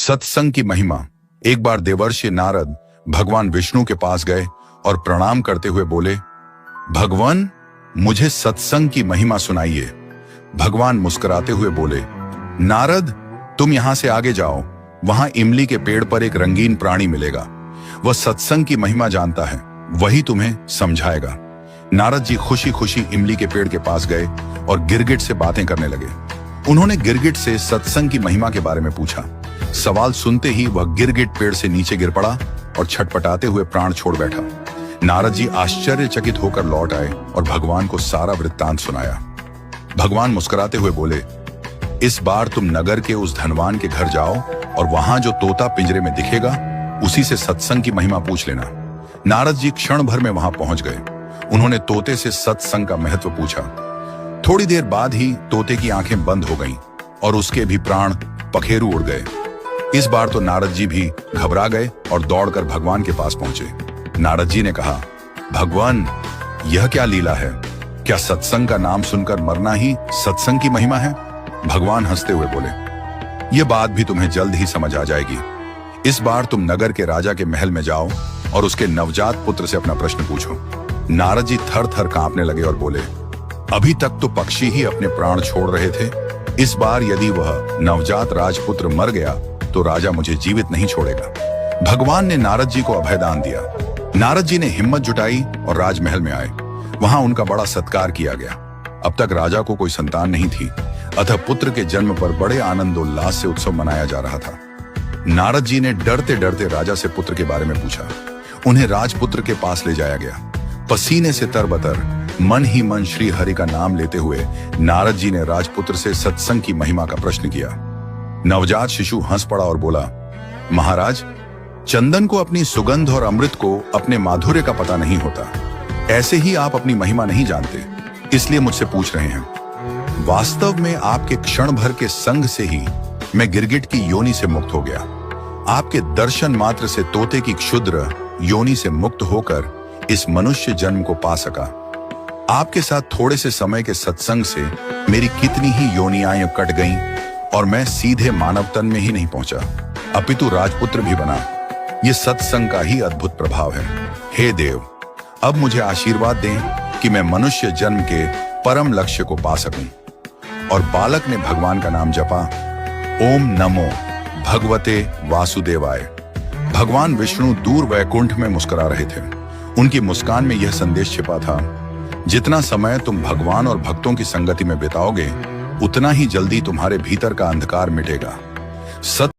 सत्संग की महिमा। एक बार देवर्षि नारद भगवान विष्णु के पास गए और प्रणाम करते हुए बोले, भगवान मुझे सत्संग की महिमा सुनाइए। भगवान मुस्कुराते हुए बोले, नारद तुम यहां से आगे जाओ, वहां इमली के पेड़ पर एक रंगीन प्राणी मिलेगा। वह सत्संग की महिमा जानता है, वही तुम्हें समझाएगा। नारद जी खुशी खुशी इमली के पेड़ के पास गए और गिरगिट से बातें करने लगे। उन्होंने गिरगिट से सत्संग की महिमा के बारे में पूछा। सवाल सुनते ही वह गिरगिट पेड़ से नीचे गिर पड़ा और छटपटाते हुए प्राण छोड़ बैठा। नारद जी आश्चर्यचकित होकर लौट आए और भगवान को सारा वृत्तांत सुनाया। भगवान मुस्कुराते हुए बोले, इस बार तुम नगर के उस धनवान के घर जाओ और वहां जो तोता पिंजरे में दिखेगा उसी से सत्संग की महिमा पूछ लेना। नारद जी क्षण भर में वहां पहुंच गए। उन्होंने तोते से सत्संग का महत्व पूछा। थोड़ी देर बाद ही तोते की आंखें बंद हो गईं और उसके भी प्राण पखेरु उड़ गए। इस बार तो नारद जी भी घबरा गए और दौड़कर भगवान के पास पहुंचे। नारद जी ने कहा, भगवान यह क्या लीला है? क्या सत्संग का नाम सुनकर मरना ही सत्संग की महिमा है? भगवान हंसते हुए बोले, यह बात भी तुम्हें जल्द ही समझ आ जाएगी। इस बार तुम नगर के राजा के महल में जाओ और उसके नवजात पुत्र से अपना प्रश्न पूछो। नारद जी थर थर कांपने लगे और बोले, अभी तक तो पक्षी ही अपने प्राण छोड़ रहे थे। इस बार यदि वह नवजात राजपुत्र मर गया तो राजा मुझे जीवित नहीं छोड़ेगा। भगवान ने नारद जी को अभयदान दिया। नारद जी ने हिम्मत जुटाई और राजमहल में आए। वहां उनका बड़ा सत्कार किया गया। अब तक राजा को कोई संतान नहीं थी, अतः पुत्र के जन्म पर बड़े आनंदोल्लास से उत्सव मनाया जा रहा था। नारद जी ने डरते डरते राजा से पुत्र के बारे में पूछा। उन्हें राजपुत्र के पास ले जाया गया। पसीने से तरबतर मन ही मन श्री हरि का नाम लेते हुए नारद जी ने राजपुत्र से सत्संग की महिमा का प्रश्न किया। नवजात शिशु हंस पड़ा और बोला, महाराज चंदन को अपनी सुगंध और अमृत को अपने माधुर्य का पता नहीं होता। ऐसे ही आप अपनी महिमा नहीं जानते, इसलिए मुझसे पूछ रहे हैं। वास्तव में आपके क्षण भर के संग से ही मैं गिरगिट की योनि से मुक्त हो गया। आपके दर्शन मात्र से तोते की क्षुद्र योनि से मुक्त होकर इस मनुष्य जन्म को पा सका। आपके साथ थोड़े से समय के सत्संग से मेरी कितनी ही योनियां कट गईं और मैं सीधे मानव तन में ही नहीं पहुंचा, अपितु राजपुत्र भी बना। यह सत्संग का ही अद्भुत प्रभाव है। हे देव, अब मुझे आशीर्वाद दें कि मैं मनुष्य जन्म के परम लक्ष्य को पा सकूं। और बालक ने भगवान का नाम जपा, ओम नमो भगवते वासुदेवाय। भगवान विष्णु दूर वैकुंठ में मुस्कुरा रहे थे। उनकी मुस्कान में यह संदेश छिपा था, जितना समय तुम भगवान और भक्तों की संगति में बिताओगे उतना ही जल्दी तुम्हारे भीतर का अंधकार मिटेगा। सत्य